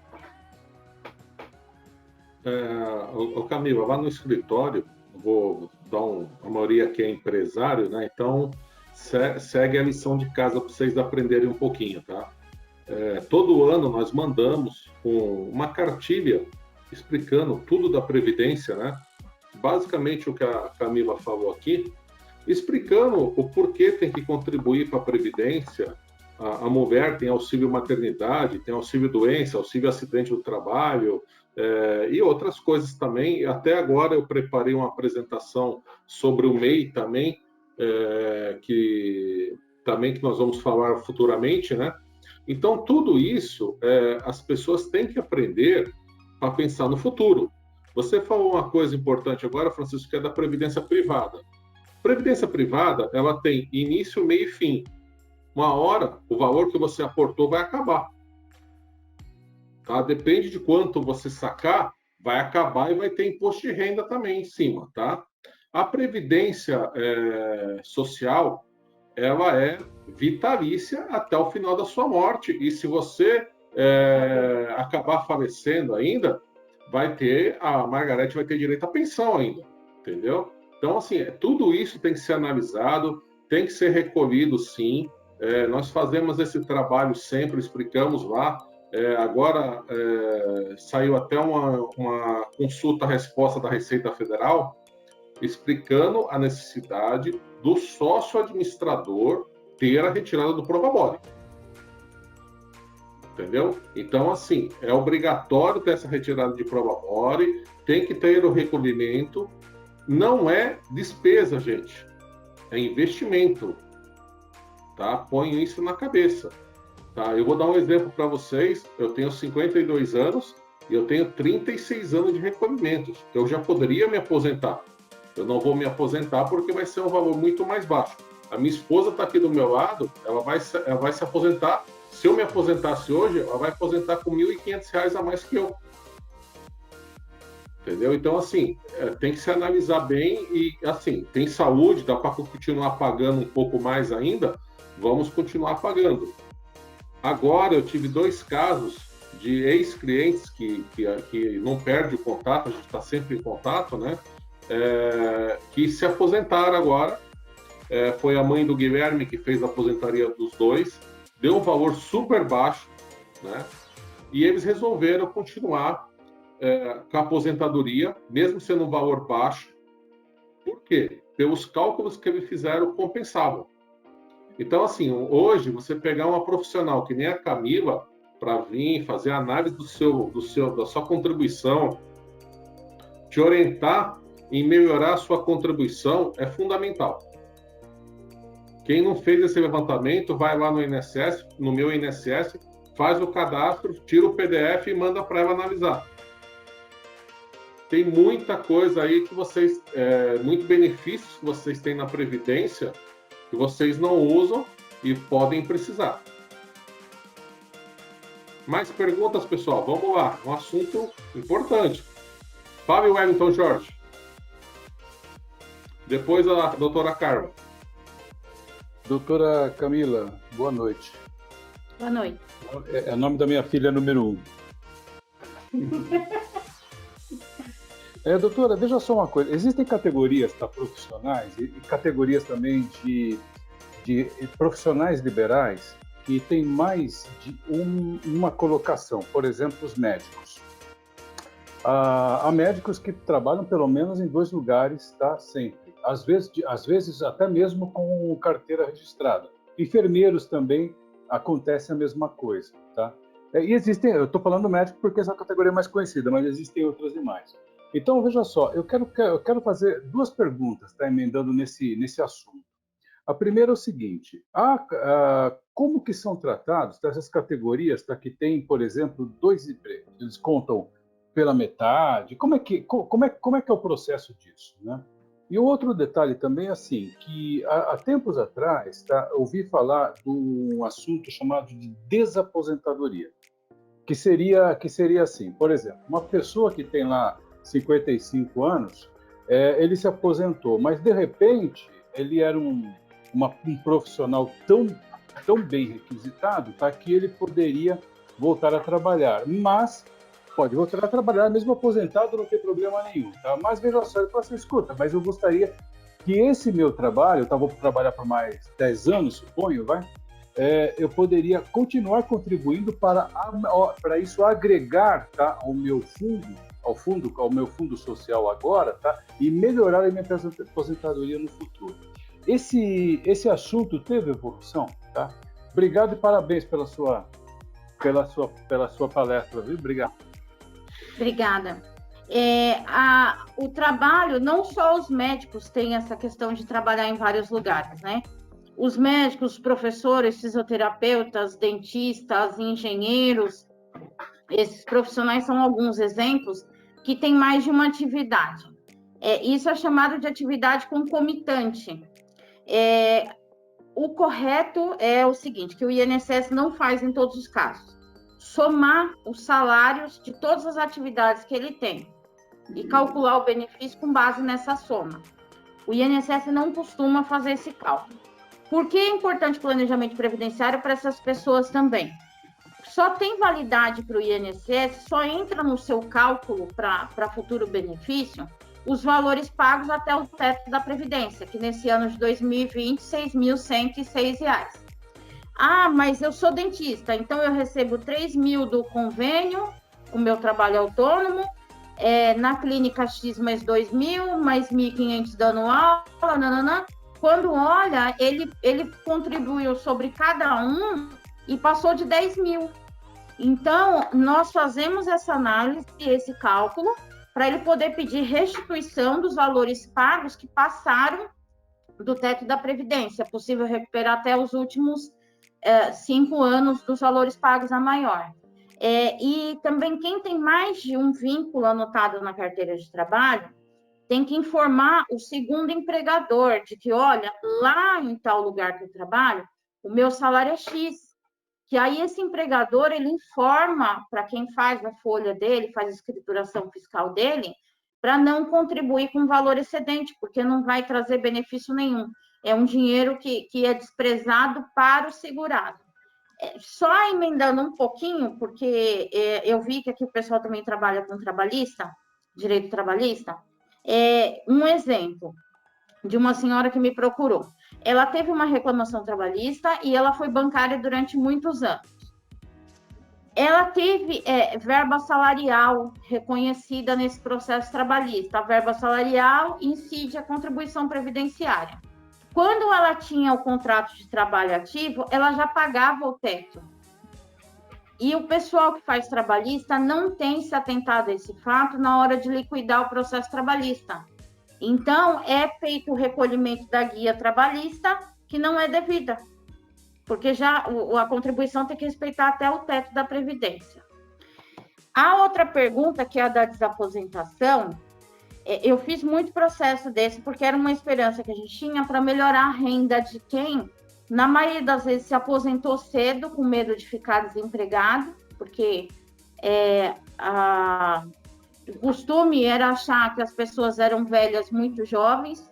Camila, lá no escritório, vou dar a maioria que é empresário, né? Então, segue a lição de casa para vocês aprenderem um pouquinho, tá? Todo ano nós mandamos uma cartilha explicando tudo da Previdência, né? Basicamente o que a Camila falou aqui, explicando o porquê tem que contribuir para a Previdência. A mulher tem auxílio maternidade, tem auxílio doença, auxílio acidente do trabalho, e outras coisas também. Até agora eu preparei uma apresentação sobre o MEI também, que nós vamos falar futuramente, né? Então, tudo isso, as pessoas têm que aprender para pensar no futuro. Você falou uma coisa importante agora, Francisco, que é da Previdência Privada. Previdência Privada, ela tem início, meio e fim. Uma hora, o valor que você aportou vai acabar. Tá? Depende de quanto você sacar, vai acabar e vai ter imposto de renda também em cima. Tá? A Previdência Social, ela é vitalícia até o final da sua morte. E se você acabar falecendo ainda, a Margarete vai ter direito à pensão ainda. Entendeu? Então, assim, tudo isso tem que ser analisado, tem que ser recolhido, sim. Nós fazemos esse trabalho sempre, explicamos lá. Agora saiu até uma consulta-resposta da Receita Federal explicando a necessidade do sócio-administrador ter a retirada do Provabore. Entendeu? Então, assim, é obrigatório ter essa retirada de Provabore, tem que ter o recolhimento. Não é despesa, gente. É investimento. Tá? Ponham isso na cabeça. Tá? Eu vou dar um exemplo para vocês. Eu tenho 52 anos e eu tenho 36 anos de recolhimentos. Eu já poderia me aposentar. Eu não vou me aposentar porque vai ser um valor muito mais baixo. A minha esposa está aqui do meu lado, ela vai se aposentar. Se eu me aposentasse hoje, ela vai aposentar com R$ 1.500 a mais que eu. Entendeu? Então, assim, tem que se analisar bem e, assim, tem saúde, dá para continuar pagando um pouco mais ainda, vamos continuar pagando. Agora, eu tive 2 casos de ex-clientes que não perde o contato, a gente está sempre em contato, né? Que se aposentaram agora. Foi a mãe do Guilherme que fez a aposentaria dos 2, deu um valor super baixo, né? E eles resolveram continuar com a aposentadoria, mesmo sendo um valor baixo. Por quê? Pelos cálculos que eles fizeram, compensavam. Então, assim, hoje, você pegar uma profissional que nem a Camila para vir fazer a análise da sua contribuição, te orientar em melhorar a sua contribuição é fundamental. Quem não fez esse levantamento, vai lá no INSS, no meu INSS, faz o cadastro, tira o PDF e manda para ela analisar. Tem muita coisa aí que vocês, muito benefícios que vocês têm na Previdência que vocês não usam e podem precisar. Mais perguntas, pessoal? Vamos lá, um assunto importante. Fábio Wellington Jorge. Depois a doutora Carla. Doutora Camila, boa noite. Boa noite. É o nome da minha filha número 1. Doutora, veja só uma coisa. Existem categorias profissionais e categorias também de profissionais liberais que têm mais de uma colocação. Por exemplo, os médicos. Há médicos que trabalham pelo menos em 2 lugares, tá? Sempre. Às vezes até mesmo com carteira registrada. Enfermeiros também acontece a mesma coisa, tá? E existem, eu estou falando médico porque essa é a categoria mais conhecida, mas existem outras demais. Então, veja só, eu quero fazer 2 perguntas, tá? Emendando nesse assunto. A primeira é o seguinte: como que são tratados essas categorias, tá, que tem, por exemplo, 2 empregos? Eles contam pela metade? Como é que é o processo disso, né? E o outro detalhe também é assim, que há tempos atrás, tá, ouvi falar de um assunto chamado de desaposentadoria, que seria assim, por exemplo, uma pessoa que tem lá 55 anos, ele se aposentou, mas de repente ele era um profissional tão bem requisitado, tá, que ele poderia voltar a trabalhar, mas pode voltar a trabalhar, mesmo aposentado, não tem problema nenhum, tá? Mas veja só, ele fala assim, escuta, mas eu gostaria que esse meu trabalho, tá, vou trabalhar por mais 10 anos, suponho, eu poderia continuar contribuindo para isso agregar, tá, ao meu fundo social agora, tá, e melhorar a minha aposentadoria no futuro. Esse assunto teve evolução, tá? Obrigado e parabéns pela sua palestra, viu? Obrigado. Obrigada. O trabalho, não só os médicos têm essa questão de trabalhar em vários lugares, né? Os médicos, professores, fisioterapeutas, dentistas, engenheiros, esses profissionais são alguns exemplos que têm mais de uma atividade. Isso é chamado de atividade concomitante. O correto é o seguinte, que o INSS não faz em todos os casos: somar os salários de todas as atividades que ele tem e calcular o benefício com base nessa soma. O INSS não costuma fazer esse cálculo. Por que é importante o planejamento previdenciário para essas pessoas também? Só tem validade para o INSS, só entra no seu cálculo para futuro benefício os valores pagos até o teto da Previdência, que nesse ano de 2020, R$ 6.106. Mas eu sou dentista, então eu recebo 3 mil do convênio, o meu trabalho autônomo, na clínica X mais 2 mil, mais 1.500 da anual, nananã. Quando olha, ele contribuiu sobre cada um e passou de 10 mil. Então, nós fazemos essa análise, esse cálculo, para ele poder pedir restituição dos valores pagos que passaram do teto da Previdência. É possível recuperar até os últimos 5 anos dos valores pagos a maior. E também quem tem mais de um vínculo anotado na carteira de trabalho tem que informar o segundo empregador de que, olha, lá em tal lugar que eu trabalho, o meu salário é X. Que aí esse empregador, ele informa para quem faz a folha dele, faz a escrituração fiscal dele, para não contribuir com valor excedente, porque não vai trazer benefício nenhum. É um dinheiro que é desprezado para o segurado. Só emendando um pouquinho, porque eu vi que aqui o pessoal também trabalha com trabalhista, direito trabalhista. Um exemplo de uma senhora que me procurou. Ela teve uma reclamação trabalhista e ela foi bancária durante muitos anos. Ela teve verba salarial reconhecida nesse processo trabalhista. A verba salarial incide a contribuição previdenciária. Quando ela tinha o contrato de trabalho ativo, ela já pagava o teto. E o pessoal que faz trabalhista não tem se atentado a esse fato na hora de liquidar o processo trabalhista. Então, é feito o recolhimento da guia trabalhista, que não é devida, porque já a contribuição tem que respeitar até o teto da Previdência. A outra pergunta, que é a da desaposentação, eu fiz muito processo desse, porque era uma esperança que a gente tinha para melhorar a renda de quem, na maioria das vezes, se aposentou cedo, com medo de ficar desempregado, porque o costume era achar que as pessoas eram velhas muito jovens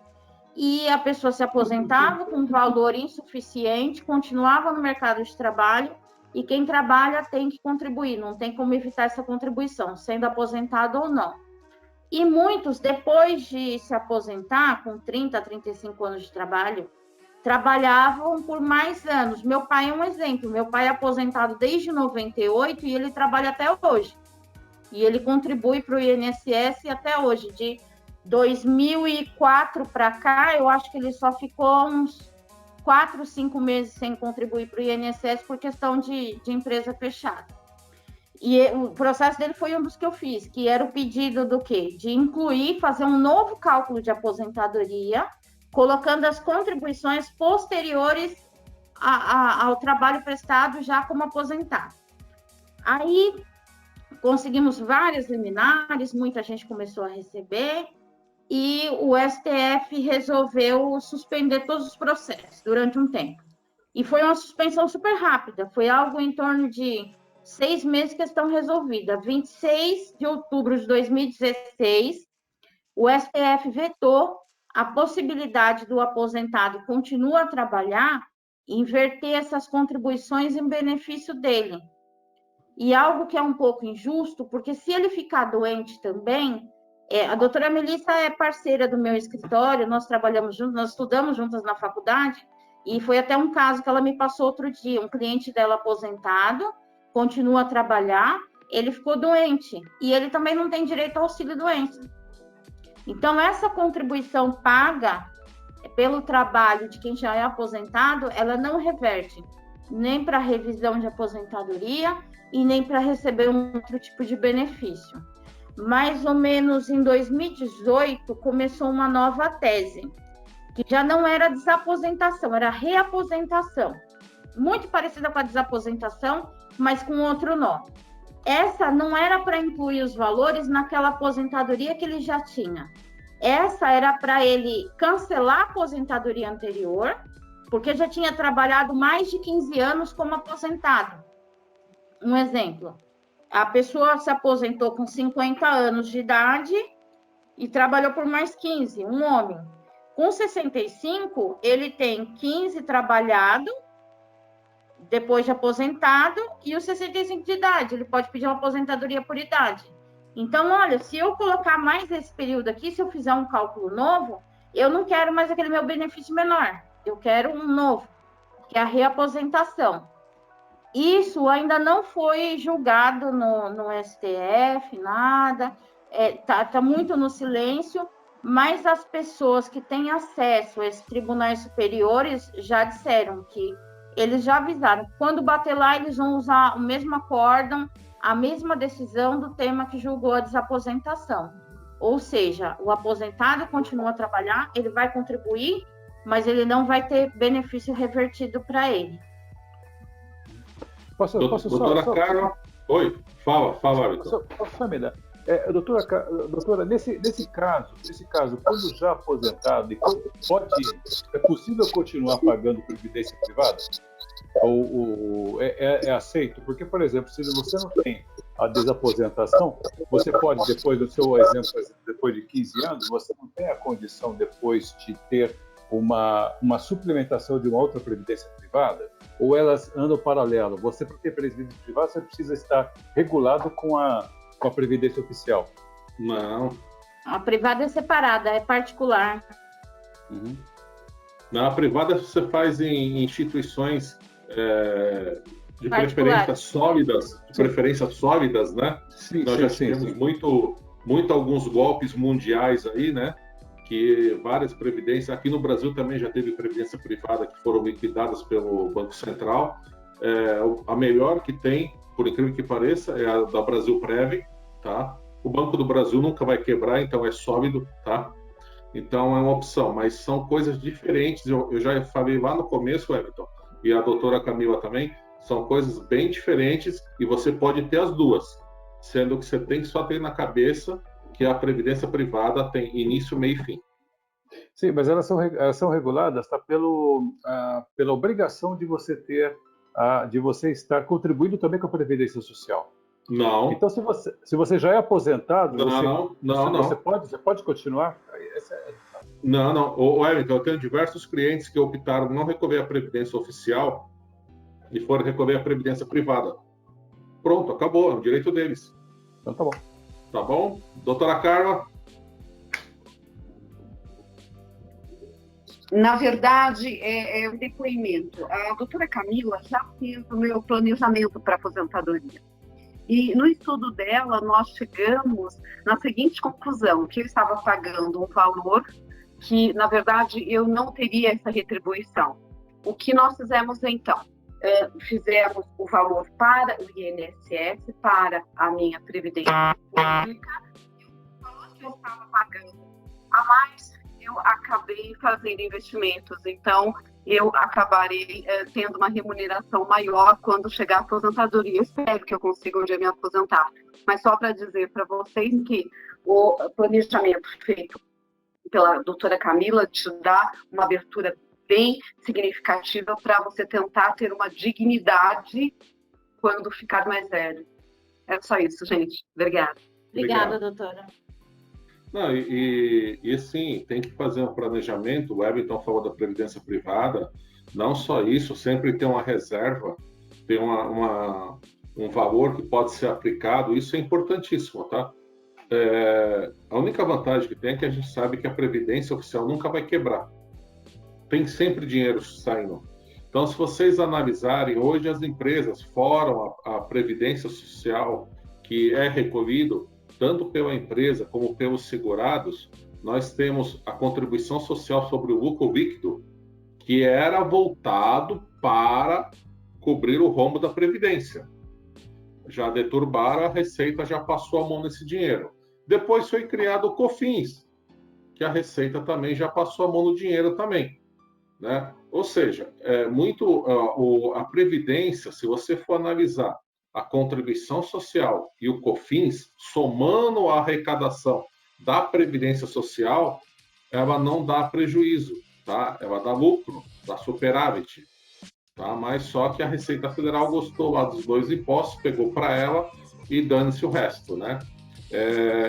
e a pessoa se aposentava com um valor insuficiente, continuava no mercado de trabalho e quem trabalha tem que contribuir, não tem como evitar essa contribuição, sendo aposentado ou não. E muitos, depois de se aposentar, com 30, 35 anos de trabalho, trabalhavam por mais anos. Meu pai é um exemplo, meu pai é aposentado desde 98 e ele trabalha até hoje. E ele contribui para o INSS até hoje. De 2004 para cá, eu acho que ele só ficou uns 4, 5 meses sem contribuir para o INSS por questão de empresa fechada. E o processo dele foi um dos que eu fiz, que era o pedido do quê? De incluir, fazer um novo cálculo de aposentadoria, colocando as contribuições posteriores ao trabalho prestado já como aposentado. Aí conseguimos várias liminares, muita gente começou a receber, e o STF resolveu suspender todos os processos durante um tempo. E foi uma suspensão super rápida, foi algo em torno de 6 meses que estão resolvidas. 26 de outubro de 2016, o STF vetou a possibilidade do aposentado continuar a trabalhar e inverter essas contribuições em benefício dele. E algo que é um pouco injusto, porque se ele ficar doente também, a doutora Melissa é parceira do meu escritório, nós trabalhamos juntos, nós estudamos juntas na faculdade, e foi até um caso que ela me passou outro dia, um cliente dela aposentado, continua a trabalhar, ele ficou doente, e ele também não tem direito ao auxílio-doença. Então, essa contribuição paga pelo trabalho de quem já é aposentado, ela não reverte nem para revisão de aposentadoria e nem para receber um outro tipo de benefício. Mais ou menos em 2018, começou uma nova tese, que já não era desaposentação, era reaposentação. Muito parecida com a desaposentação, mas com outro nome. Essa não era para incluir os valores naquela aposentadoria que ele já tinha. Essa era para ele cancelar a aposentadoria anterior, porque já tinha trabalhado mais de 15 anos como aposentado. Um exemplo, a pessoa se aposentou com 50 anos de idade e trabalhou por mais 15, um homem. Com 65, ele tem 15 trabalhado, depois de aposentado, e os 65 de idade, ele pode pedir uma aposentadoria por idade. Então, olha, se eu colocar mais esse período aqui, se eu fizer um cálculo novo, eu não quero mais aquele meu benefício menor, eu quero um novo, que é a reaposentação. Isso ainda não foi julgado no STF, nada, tá muito no silêncio, mas as pessoas que têm acesso a esses tribunais superiores já disseram que eles já avisaram, quando bater lá, eles vão usar o mesmo acórdão, a mesma decisão do tema que julgou a desaposentação. Ou seja, o aposentado continua a trabalhar, ele vai contribuir, mas ele não vai ter benefício revertido para ele. Doutora Carla? Oi, fala, Vitor. Família, doutora, nesse caso, quando já aposentado, é possível continuar pagando previdência privada? Ou é aceito? Porque, por exemplo, se você não tem a desaposentação, você pode, depois do seu exemplo, depois de 15 anos, você não tem a condição depois de ter uma suplementação de uma outra previdência privada? Ou elas andam paralelo? Você, para ter previdência privada, você precisa estar regulado com a previdência oficial? Não. A privada é separada, é particular. Uhum. Na privada você faz em instituições de preferência sólidas, né? Sim, Nós já tivemos muito alguns golpes mundiais aí, né? Que várias previdências, aqui no Brasil também já teve previdência privada que foram liquidadas pelo Banco Central. A melhor que tem, por incrível que pareça, é a da Brasilprev, tá? O Banco do Brasil nunca vai quebrar, então é sólido, tá? Então é uma opção, mas são coisas diferentes. Eu já falei lá no começo, Everton, e a doutora Camila também, são coisas bem diferentes e você pode ter as duas, sendo que você tem que só ter na cabeça que a previdência privada tem início, meio e fim. Sim, mas elas são reguladas pela obrigação de você ter, de você estar contribuindo também com a previdência social. Não. Então, se você já é aposentado, não. Você pode continuar? Não. O Everton, eu tenho diversos clientes que optaram não recolher a previdência oficial e foram recolher a previdência privada. Pronto, acabou, é o direito deles. Então tá bom. Tá bom? Doutora Carla? Na verdade, é um depoimento. A doutora Camila já fez o meu planejamento para aposentadoria. E no estudo dela, nós chegamos na seguinte conclusão, que eu estava pagando um valor que, na verdade, eu não teria essa retribuição. O que nós fizemos, então? Fizemos o valor para o INSS, para a minha previdência pública, e o valor que eu estava pagando a mais, eu acabei fazendo investimentos. Então, eu acabarei tendo uma remuneração maior quando chegar a aposentadoria. Eu espero que eu consiga um dia me aposentar. Mas só para dizer para vocês que o planejamento feito pela doutora Camila te dá uma abertura bem significativa para você tentar ter uma dignidade quando ficar mais velho. É só isso, gente. Obrigada. Obrigada, doutora. Não, e sim, tem que fazer um planejamento. O Wellington falou da previdência privada. Não só isso, sempre tem uma reserva, tem um valor que pode ser aplicado. Isso é importantíssimo, tá? A única vantagem que tem é que a gente sabe que a previdência oficial nunca vai quebrar. Tem sempre dinheiro saindo. Então, se vocês analisarem, hoje as empresas, fora a previdência social que é recolhido, tanto pela empresa como pelos segurados, nós temos a contribuição social sobre o lucro líquido, que era voltado para cobrir o rombo da Previdência. Já deturbaram, a Receita já passou a mão nesse dinheiro. Depois foi criado o COFINS, que a Receita também já passou a mão no dinheiro também, né? Ou seja, a Previdência, se você for analisar a contribuição social e o COFINS, somando a arrecadação da Previdência Social, ela não dá prejuízo, tá? Ela dá lucro, dá superávit, tá? Mas só que a Receita Federal gostou lá dos dois impostos, pegou para ela e dane-se o resto, né?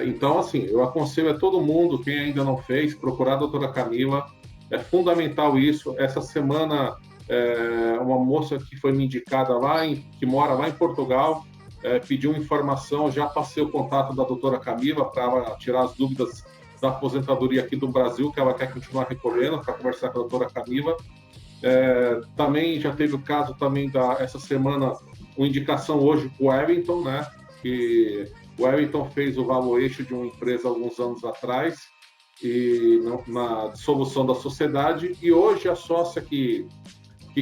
Então, assim, eu aconselho a todo mundo, quem ainda não fez, procurar a doutora Camila. É fundamental isso. Essa semana, uma moça que foi me indicada que mora lá em Portugal, pediu informação, já passei o contato da doutora Camila para ela tirar as dúvidas da aposentadoria aqui do Brasil, que ela quer continuar recolhendo, para conversar com a doutora Camila. Também já teve o caso também essa semana, uma indicação hoje para o Wellington, né? Que o Wellington fez o valuation de uma empresa alguns anos atrás, e na dissolução da sociedade, e hoje a sócia que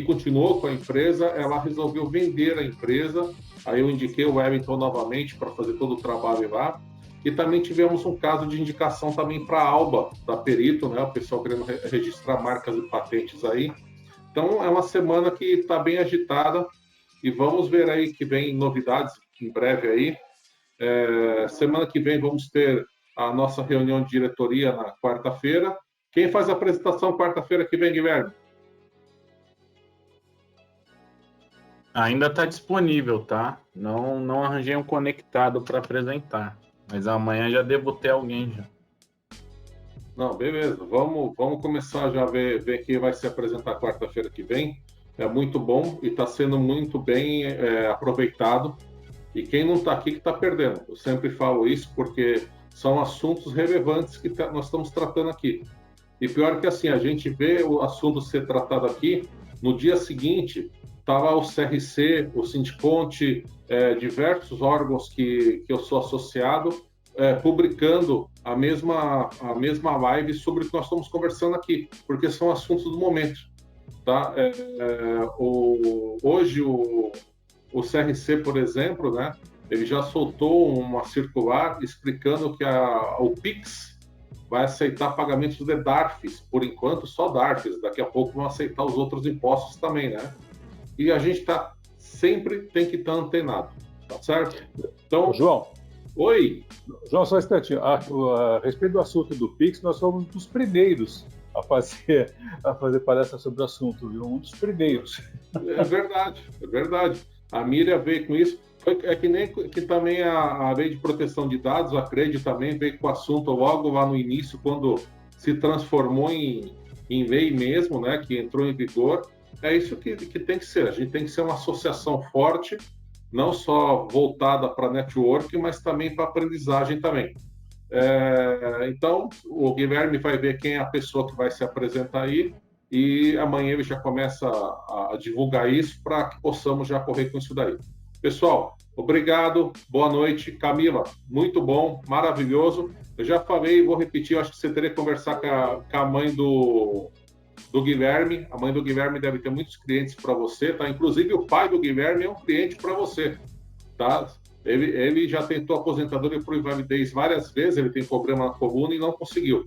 continuou com a empresa, ela resolveu vender a empresa. Aí eu indiquei o Wellington novamente para fazer todo o trabalho lá. E também tivemos um caso de indicação também para a Alba, da Perito, né? O pessoal querendo registrar marcas e patentes aí. Então é uma semana que está bem agitada, e vamos ver aí que vem novidades em breve aí. Semana que vem vamos ter a nossa reunião de diretoria na quarta-feira. Quem faz a apresentação quarta-feira que vem, Guilherme? Ainda está disponível, tá? Não arranjei um conectado para apresentar, mas amanhã já devo ter alguém já. Não, beleza. Vamos começar já a ver quem vai se apresentar quarta-feira que vem. É muito bom e está sendo muito bem aproveitado. E quem não está aqui que está perdendo. Eu sempre falo isso porque são assuntos relevantes que nós estamos tratando aqui. E pior que assim, a gente vê o assunto ser tratado aqui, no dia seguinte, está lá o CRC, o Sindiconte, diversos órgãos que eu sou associado, publicando a mesma live sobre o que nós estamos conversando aqui, porque são assuntos do momento. Tá? Hoje, o CRC, por exemplo, né? Ele já soltou uma circular explicando que o PIX vai aceitar pagamentos de DARFs, por enquanto só DARFs, daqui a pouco vão aceitar os outros impostos também, né? E a gente sempre tem que estar antenado, tá certo? Então, João. Oi. João, só um instantinho. A respeito do assunto do PIX, nós somos um dos primeiros a fazer palestra sobre o assunto, viu? Um dos primeiros. É verdade. A Miriam veio com isso. Que também a Lei de Proteção de Dados, a CRED, também veio com o assunto logo lá no início, quando se transformou em lei mesmo, né, que entrou em vigor. É isso que tem que ser. A gente tem que ser uma associação forte, não só voltada para network, mas também para aprendizagem também. Então, o Guilherme vai ver quem é a pessoa que vai se apresentar aí, e amanhã ele já começa a divulgar isso para que possamos já correr com isso daí. Pessoal, obrigado, boa noite. Camila, muito bom, maravilhoso. Eu já falei, vou repetir, eu acho que você teria que conversar com a mãe do Guilherme. A mãe do Guilherme deve ter muitos clientes para você, tá? Inclusive o pai do Guilherme é um cliente para você, tá? Ele já tentou aposentadoria por invalidez várias vezes, ele tem problema na coluna e não conseguiu,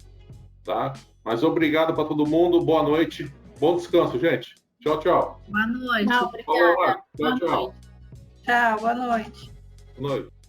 tá? Mas obrigado para todo mundo, boa noite, bom descanso, gente. Tchau, tchau. Boa noite. Não, obrigada. Tchau, tchau. Tchau, boa noite. Boa noite.